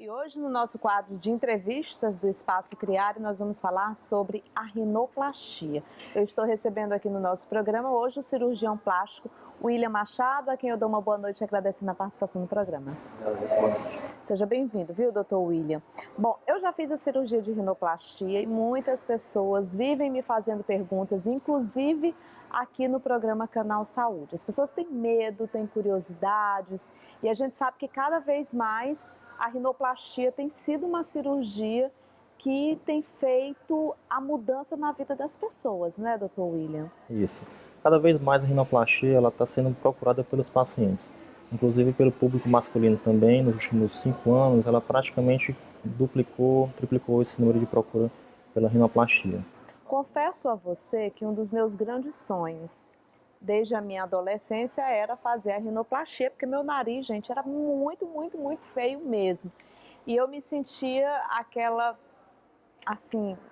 E hoje, no nosso quadro de entrevistas do Espaço Criare, nós vamos falar sobre a rinoplastia. Eu estou recebendo aqui no nosso programa hoje o cirurgião plástico William Machado, a quem eu dou uma boa noite agradecendo a participação no programa. Seja bem-vindo, viu, doutor William? Bom, eu já fiz a cirurgia de rinoplastia e muitas pessoas vivem me fazendo perguntas, inclusive aqui no programa Canal Saúde. As pessoas têm medo, têm curiosidades e a gente sabe que cada vez mais a rinoplastia tem sido uma cirurgia que tem feito a mudança na vida das pessoas, não é, doutor William? Isso. Cada vez mais a rinoplastia está sendo procurada pelos pacientes, inclusive pelo público masculino também. Nos últimos 5 anos, ela praticamente duplicou, triplicou esse número de procura pela rinoplastia. Confesso a você que um dos meus grandes sonhos desde a minha adolescência era fazer a rinoplastia, porque meu nariz, gente, era muito feio mesmo. E eu me sentia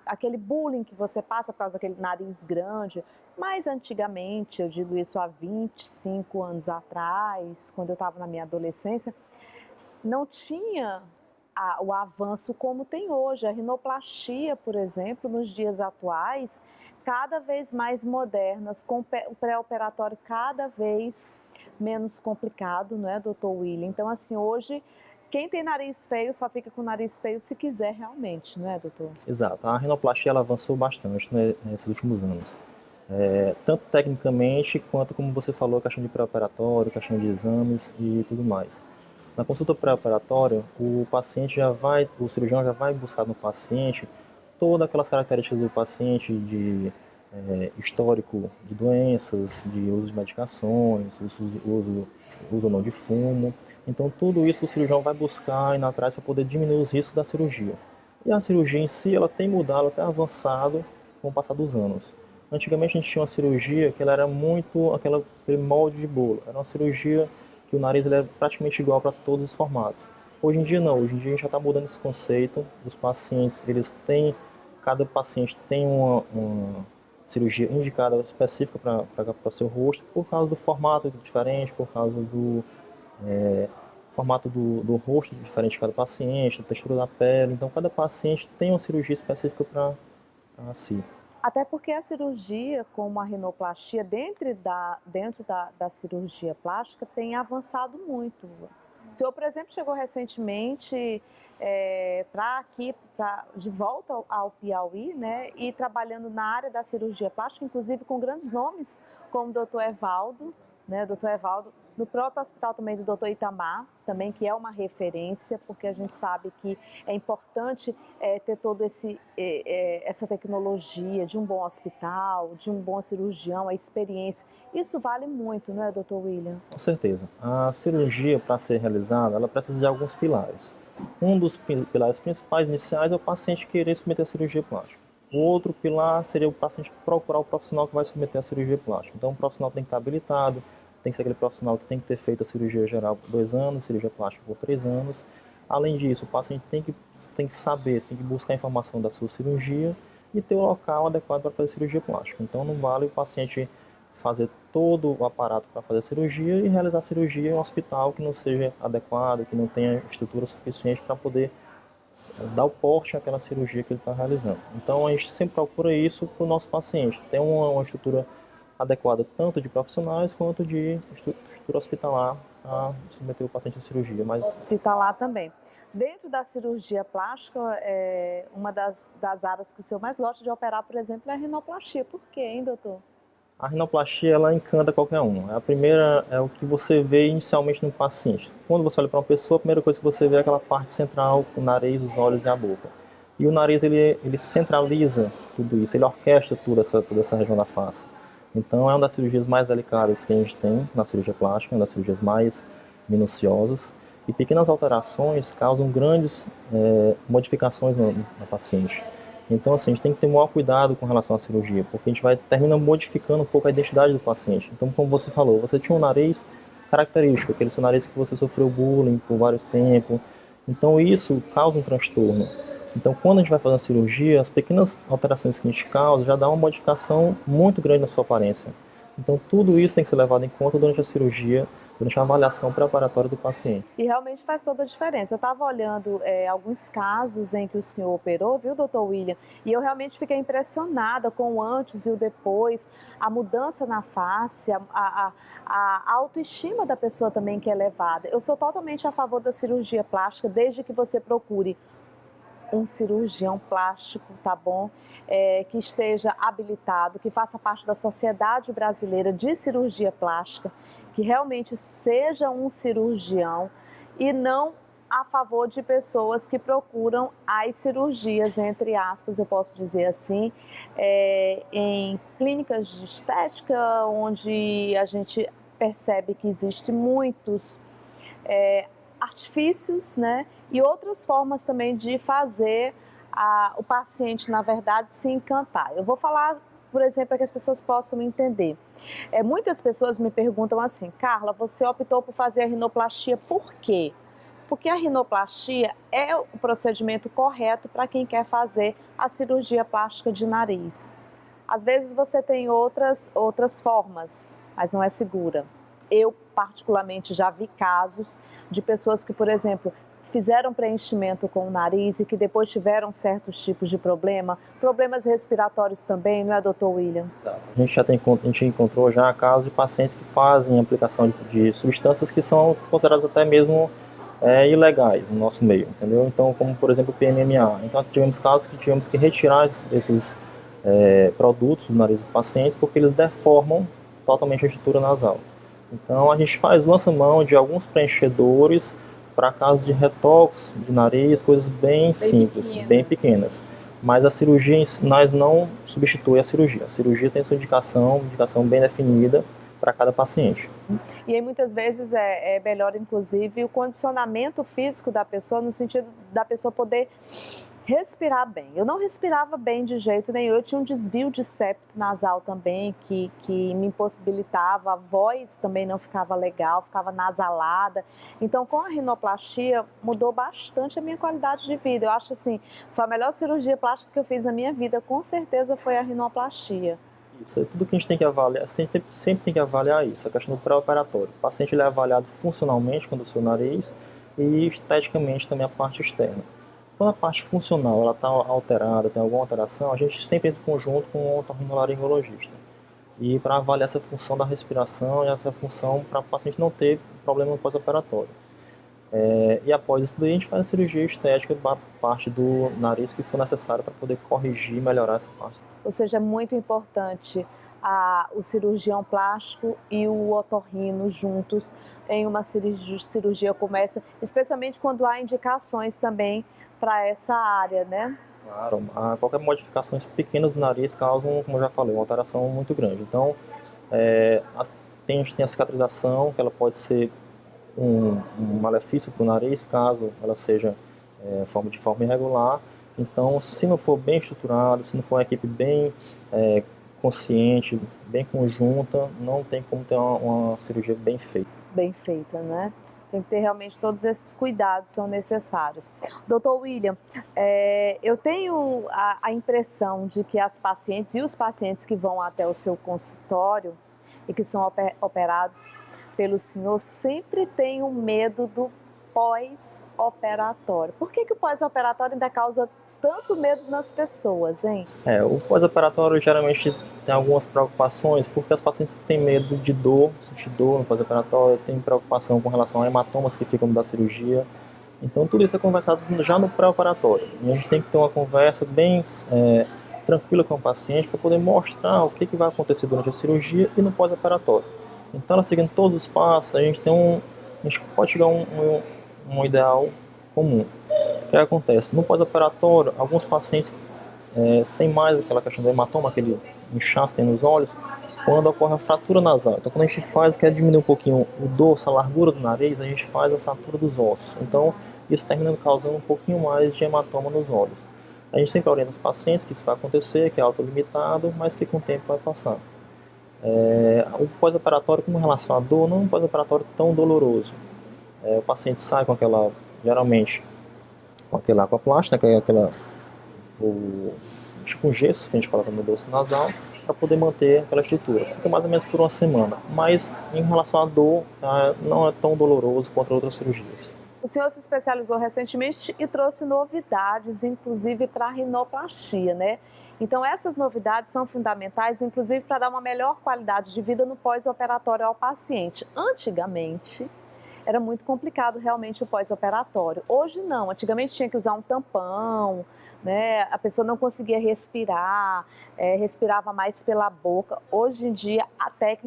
aquele bullying que você passa por causa daquele nariz grande. Mas antigamente, eu digo isso há 25 anos atrás, quando eu estava na minha adolescência, não tinha o avanço como tem hoje. A rinoplastia, por exemplo, nos dias atuais, cada vez mais modernas, com o pré-operatório cada vez menos complicado, não é, doutor William? Então, assim, hoje, quem tem nariz feio só fica com o nariz feio se quiser realmente, não é, doutor? Exato. A rinoplastia ela avançou bastante, né, nesses últimos anos. Tanto tecnicamente, quanto, como você falou, questão de pré-operatório, questão de exames e tudo mais. Na consulta pré-operatória, o cirurgião já vai buscar no paciente todas aquelas características do paciente de histórico de doenças, de uso de medicações, uso ou não de fumo. Então, tudo isso o cirurgião vai buscar e ir atrás para poder diminuir os riscos da cirurgia. E a cirurgia em si, ela tem mudado, ela tem avançado com o passar dos anos. Antigamente a gente tinha uma cirurgia que ela era muito aquele molde de bolo. Era uma cirurgia que o nariz ele é praticamente igual para todos os formatos. Hoje em dia não, hoje em dia a gente já está mudando esse conceito. Os pacientes, cada paciente tem uma cirurgia indicada específica para o seu rosto, por causa do formato diferente, por causa do formato do rosto diferente de cada paciente, a textura da pele. Então cada paciente tem uma cirurgia específica para si. Até porque a cirurgia, como a rinoplastia, dentro da cirurgia plástica, tem avançado muito. O senhor, por exemplo, chegou recentemente de volta ao Piauí, né, e trabalhando na área da cirurgia plástica, inclusive com grandes nomes, como o doutor Evaldo, né, doutor Evaldo, no próprio hospital também do doutor Itamar, também, que é uma referência, porque a gente sabe que é importante ter toda essa tecnologia de um bom hospital, de um bom cirurgião, a experiência. Isso vale muito, não é, doutor William? Com certeza. A cirurgia, para ser realizada, ela precisa de alguns pilares. Um dos pilares principais iniciais é o paciente querer submeter a cirurgia plástica. O outro pilar seria o paciente procurar o profissional que vai submeter a cirurgia plástica. Então, o profissional tem que estar habilitado, tem que ser aquele profissional que tem que ter feito a cirurgia geral por 2 anos, cirurgia plástica por 3 anos. Além disso, o paciente tem que saber, tem que buscar informação da sua cirurgia e ter o local adequado para fazer cirurgia plástica. Então, não vale o paciente fazer todo o aparato para fazer a cirurgia e realizar a cirurgia em um hospital que não seja adequado, que não tenha estrutura suficiente para poder dar o porte àquela cirurgia que ele está realizando. Então a gente sempre procura isso para o nosso paciente, ter uma estrutura adequada tanto de profissionais quanto de estrutura hospitalar para submeter o paciente à cirurgia. Hospitalar também. Dentro da cirurgia plástica, uma das áreas que o senhor mais gosta de operar, por exemplo, é a rinoplastia. Por quê, hein, doutor? A rinoplastia, ela encanta qualquer um. A primeira é o que você vê inicialmente no paciente. Quando você olha para uma pessoa, a primeira coisa que você vê é aquela parte central, o nariz, os olhos e a boca. E o nariz, ele centraliza tudo isso, ele orquestra toda essa região da face. Então, é uma das cirurgias mais delicadas que a gente tem na cirurgia plástica, uma das cirurgias mais minuciosas. E pequenas alterações causam grandes modificações na paciente. Então, assim, a gente tem que ter o maior cuidado com relação à cirurgia, porque a gente termina modificando um pouco a identidade do paciente. Então, como você falou, você tinha um nariz característico, aquele seu nariz que você sofreu bullying por vários tempos. Então, isso causa um transtorno. Então, quando a gente vai fazer uma cirurgia, as pequenas alterações que a gente causa já dá uma modificação muito grande na sua aparência. Então, tudo isso tem que ser levado em conta durante a cirurgia durante a avaliação pré-operatória do paciente. E realmente faz toda a diferença. Eu estava olhando alguns casos em que o senhor operou, viu, doutor William? E eu realmente fiquei impressionada com o antes e o depois, a mudança na face, a autoestima da pessoa também que é elevada. Eu sou totalmente a favor da cirurgia plástica, desde que você procure um cirurgião plástico, tá bom? Que esteja habilitado, que faça parte da Sociedade Brasileira de Cirurgia Plástica, que realmente seja um cirurgião e não a favor de pessoas que procuram as cirurgias, entre aspas, eu posso dizer assim, em clínicas de estética, onde a gente percebe que existe muitos artifícios, né? E outras formas também de fazer o paciente, na verdade, se encantar. Eu vou falar, por exemplo, para que as pessoas possam entender. Muitas pessoas me perguntam assim: Carla, você optou por fazer a rinoplastia por quê? Porque a rinoplastia é o procedimento correto para quem quer fazer a cirurgia plástica de nariz. Às vezes você tem outras formas, mas não é segura. Eu, particularmente, já vi casos de pessoas que, por exemplo, fizeram preenchimento com o nariz e que depois tiveram certos tipos de problemas respiratórios também, não é, doutor William? Exato. A gente encontrou já casos de pacientes que fazem aplicação de substâncias que são consideradas até mesmo ilegais no nosso meio, entendeu? Então, como por exemplo o PMMA. Então, tivemos casos que tivemos que retirar esses produtos do nariz dos pacientes porque eles deformam totalmente a estrutura nasal. Então, a gente faz lança-mão de alguns preenchedores para casos de retox de nariz, coisas bem simples, bem pequenas. Mas a cirurgia, nós não substitui a cirurgia. A cirurgia tem sua indicação bem definida para cada paciente. E aí muitas vezes é melhor, inclusive, o condicionamento físico da pessoa, no sentido da pessoa poder respirar bem. Eu não respirava bem de jeito nenhum, eu tinha um desvio de septo nasal também, que me impossibilitava, a voz também não ficava legal, ficava nasalada. Então, com a rinoplastia, mudou bastante a minha qualidade de vida. Eu acho assim, foi a melhor cirurgia plástica que eu fiz na minha vida, com certeza foi a rinoplastia. Isso é tudo que a gente tem que avaliar, sempre tem que avaliar isso, a questão do pré-operatório. O paciente ele é avaliado funcionalmente quando o seu nariz e esteticamente também a parte externa. Quando a parte funcional ela está alterada, tem alguma alteração, a gente sempre entra em conjunto com o otorrinolaringologista. E para avaliar essa função da respiração e essa função para o paciente não ter problema no pós-operatório. E após isso daí a gente faz a cirurgia estética da parte do nariz que for necessário para poder corrigir e melhorar essa parte. Ou seja, é muito importante o cirurgião plástico e o otorrino juntos em uma cirurgia como essa, especialmente quando há indicações também para essa área, né? Claro, qualquer modificações pequenas do nariz causam, como eu já falei, uma alteração muito grande. Então, a gente tem a cicatrização, que ela pode ser um malefício para o nariz, caso ela seja de forma irregular. Então, se não for bem estruturado, se não for uma equipe bem consciente, bem conjunta, não tem como ter uma cirurgia bem feita. Bem feita, né? Tem que ter realmente todos esses cuidados são necessários. Doutor William, eu tenho a impressão de que as pacientes e os pacientes que vão até o seu consultório e que são operados pelo senhor sempre têm um medo do pós-operatório. Por que o pós-operatório ainda causa tanto medo nas pessoas, hein? O pós-operatório geralmente tem algumas preocupações, porque as pacientes têm medo de dor, sentir dor no pós-operatório, tem preocupação com relação a hematomas que ficam da cirurgia. Então tudo isso é conversado já no pré-operatório. E a gente tem que ter uma conversa bem tranquila com o paciente para poder mostrar o que vai acontecer durante a cirurgia e no pós-operatório. Então, ela seguindo todos os passos, a gente pode chegar a um ideal comum. O que acontece? No pós-operatório, alguns pacientes têm mais aquela questão do hematoma, aquele inchaço que tem nos olhos, quando ocorre a fratura nasal. Então, quando a gente quer diminuir um pouquinho o dorso, a largura do nariz, a gente faz a fratura dos ossos. Então, isso termina causando um pouquinho mais de hematoma nos olhos. A gente sempre orienta os pacientes que isso vai acontecer, que é autolimitado, mas que com o tempo vai passar. O pós-operatório, com relação à dor, não é um pós-operatório tão doloroso. O paciente sai com aquela, geralmente, com aquela aquaplast, né, que é tipo um gesso que a gente coloca no dorso nasal. para poder manter aquela estrutura. Fica mais ou menos por uma semana, mas em relação à dor, não é tão doloroso quanto outras cirurgias. O senhor se especializou recentemente e trouxe novidades, inclusive para a rinoplastia, né? Então essas novidades são fundamentais, inclusive para dar uma melhor qualidade de vida no pós-operatório ao paciente. Antigamente, era muito complicado realmente o pós-operatório. Hoje não, antigamente tinha que usar um tampão, né? A pessoa não conseguia respirar, respirava mais pela boca. Hoje em dia,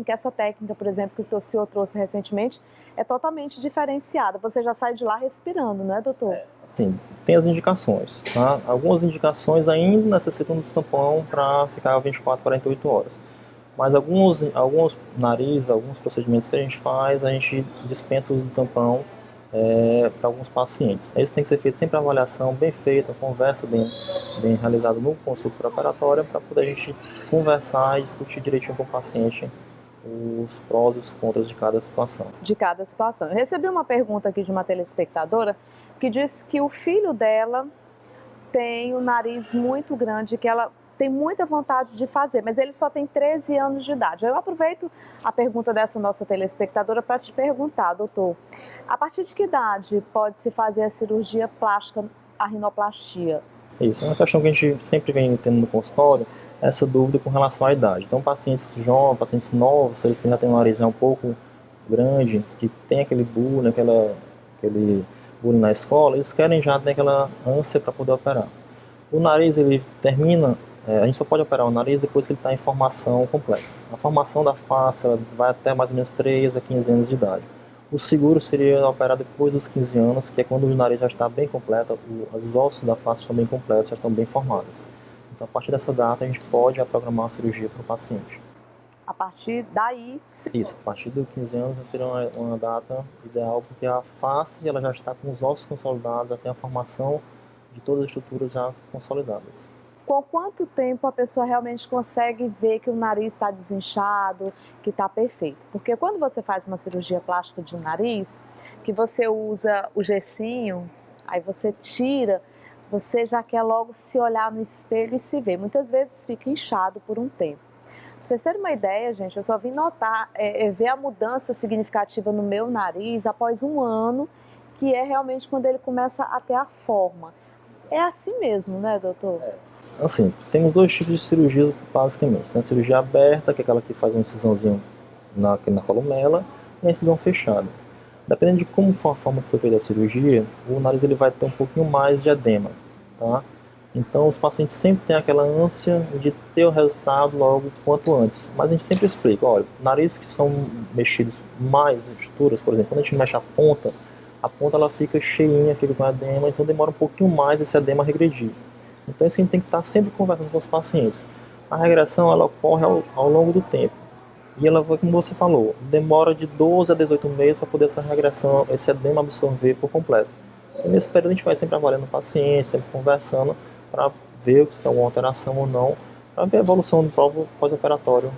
essa técnica, por exemplo, que o senhor trouxe recentemente, é totalmente diferenciada. Você já sai de lá respirando, não é, doutor? Sim, tem as indicações, tá? Algumas indicações ainda necessitam do tampão para ficar 24, 48 horas. Mas alguns narizes, alguns procedimentos que a gente dispensa o uso do tampão para alguns pacientes. Isso tem que ser feito sempre a avaliação bem feita, conversa bem realizada no consulta pré-operatória, para poder a gente conversar e discutir direitinho com o paciente os prós e os contras de cada situação. De cada situação. Eu recebi uma pergunta aqui de uma telespectadora que disse que o filho dela tem o nariz muito grande, que ela tem muita vontade de fazer, mas ele só tem 13 anos de idade. Eu aproveito a pergunta dessa nossa telespectadora para te perguntar, doutor, a partir de que idade pode-se fazer a cirurgia plástica, a rinoplastia? Isso é uma questão que a gente sempre vem tendo no consultório, essa dúvida com relação à idade. Então, pacientes jovens, pacientes novos, se eles já têm um nariz um pouco grande, que tem aquele bullying, aquele bullying na escola, eles querem já ter aquela ânsia para poder operar. O nariz, ele termina, a gente só pode operar o nariz depois que ele está em formação completa. A formação da face vai até mais ou menos 3 a 15 anos de idade. O seguro seria operar depois dos 15 anos, que é quando o nariz já está bem completo, os ossos da face estão bem completos, já estão bem formados. Então, a partir dessa data, a gente pode programar a cirurgia para o paciente. A partir daí... Isso, a partir dos 15 anos seria uma data ideal, porque a face ela já está com os ossos consolidados, já tem a formação de todas as estruturas já consolidadas. Com quanto tempo a pessoa realmente consegue ver que o nariz está desinchado, que está perfeito? Porque quando você faz uma cirurgia plástica de nariz, que você usa o gessinho, aí você tira, você já quer logo se olhar no espelho e se ver. Muitas vezes fica inchado por um tempo. Pra vocês terem uma ideia, gente, eu só vim notar, ver a mudança significativa no meu nariz após um ano, que é realmente quando ele começa a ter a forma. É assim mesmo, né, doutor? Assim, temos 2 tipos de cirurgias, basicamente. A cirurgia aberta, que é aquela que faz uma incisãozinha na columela, e a incisão fechada. Dependendo de como for a forma que foi feita a cirurgia, o nariz ele vai ter um pouquinho mais de edema, tá? Então, os pacientes sempre têm aquela ânsia de ter o resultado logo quanto antes. Mas a gente sempre explica, olha, narizes que são mexidos mais estruturas, por exemplo, quando a gente mexe a ponta ela fica cheinha, fica com edema, então demora um pouquinho mais esse edema a regredir. Então isso a gente tem que estar sempre conversando com os pacientes. A regressão ela ocorre ao longo do tempo. E ela, como você falou, demora de 12 a 18 meses para poder essa regressão, esse edema absorver por completo. E nesse período a gente vai sempre avaliando o paciente, sempre conversando para ver se tem alguma alteração ou não, para ver a evolução do próprio pós-operatório.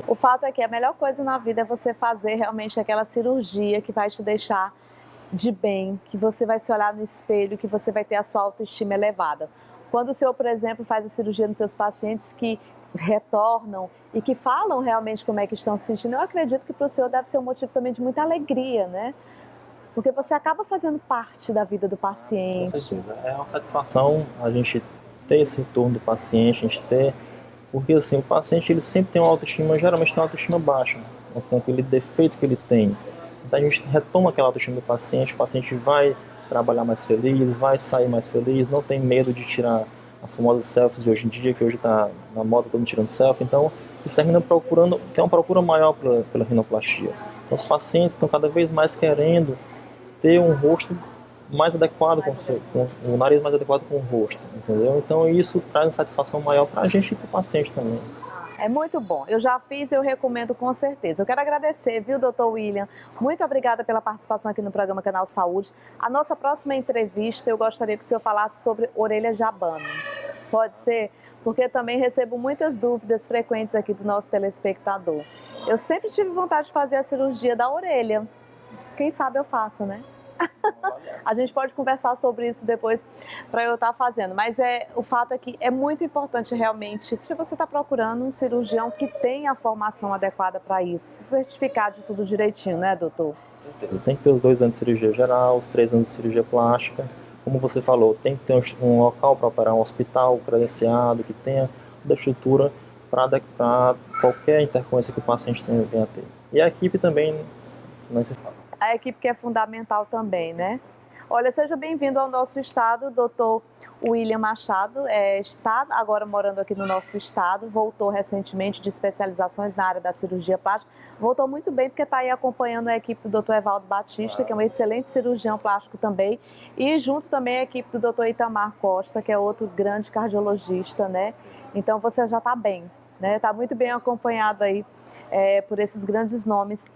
O fato é que a melhor coisa na vida é você fazer realmente aquela cirurgia que vai te deixar de bem, que você vai se olhar no espelho, que você vai ter a sua autoestima elevada. Quando o senhor, por exemplo, faz a cirurgia nos seus pacientes que retornam e que falam realmente como é que estão se sentindo, eu acredito que para o senhor deve ser um motivo também de muita alegria, né? Porque você acaba fazendo parte da vida do paciente. Com certeza. É uma satisfação a gente ter esse retorno do paciente, a gente ter... Porque assim, o paciente ele sempre tem uma autoestima, geralmente tem uma autoestima baixa, com aquele defeito que ele tem. Então a gente retoma aquela autoestima do paciente, o paciente vai trabalhar mais feliz, vai sair mais feliz, não tem medo de tirar as famosas selfies de hoje em dia, que hoje está na moda todo mundo tirando selfie. Então isso termina procurando, tem uma procura maior pela rinoplastia. Então os pacientes estão cada vez mais querendo ter um rosto mais adequado com o nariz mais adequado com o rosto, entendeu? Então isso traz uma satisfação maior para a gente e para o paciente também. É muito bom. Eu já fiz e eu recomendo com certeza. Eu quero agradecer, viu, doutor William? Muito obrigada pela participação aqui no programa Canal Saúde. A nossa próxima entrevista, eu gostaria que o senhor falasse sobre orelha de abano. Pode ser? Porque eu também recebo muitas dúvidas frequentes aqui do nosso telespectador. Eu sempre tive vontade de fazer a cirurgia da orelha. Quem sabe eu faço, né? A gente pode conversar sobre isso depois para eu estar fazendo, mas o fato é que é muito importante realmente que você está procurando um cirurgião que tenha a formação adequada para isso, se certificar de tudo direitinho, né, doutor? Tem que ter os 2 anos de cirurgia geral, os 3 anos de cirurgia plástica. Como você falou, tem que ter um local para operar, um hospital credenciado, que tenha toda a estrutura para qualquer intercorrência que o paciente venha a ter. E a equipe também, não se fala. A equipe que é fundamental também, né? Olha, seja bem-vindo ao nosso estado, doutor William Machado, está agora morando aqui no nosso estado, voltou recentemente de especializações na área da cirurgia plástica, voltou muito bem porque está aí acompanhando a equipe do doutor Evaldo Batista, que é um excelente cirurgião plástico também, e junto também a equipe do doutor Itamar Costa, que é outro grande cardiologista, né? Então você já está bem. Está muito bem acompanhado aí por esses grandes nomes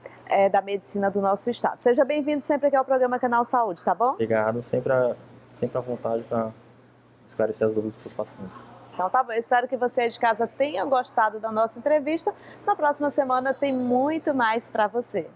da medicina do nosso estado. Seja bem-vindo sempre aqui ao programa Canal Saúde, tá bom? Obrigado, sempre à vontade para esclarecer as dúvidas para os pacientes. Então tá bom, eu espero que você aí de casa tenha gostado da nossa entrevista. Na próxima semana tem muito mais para você.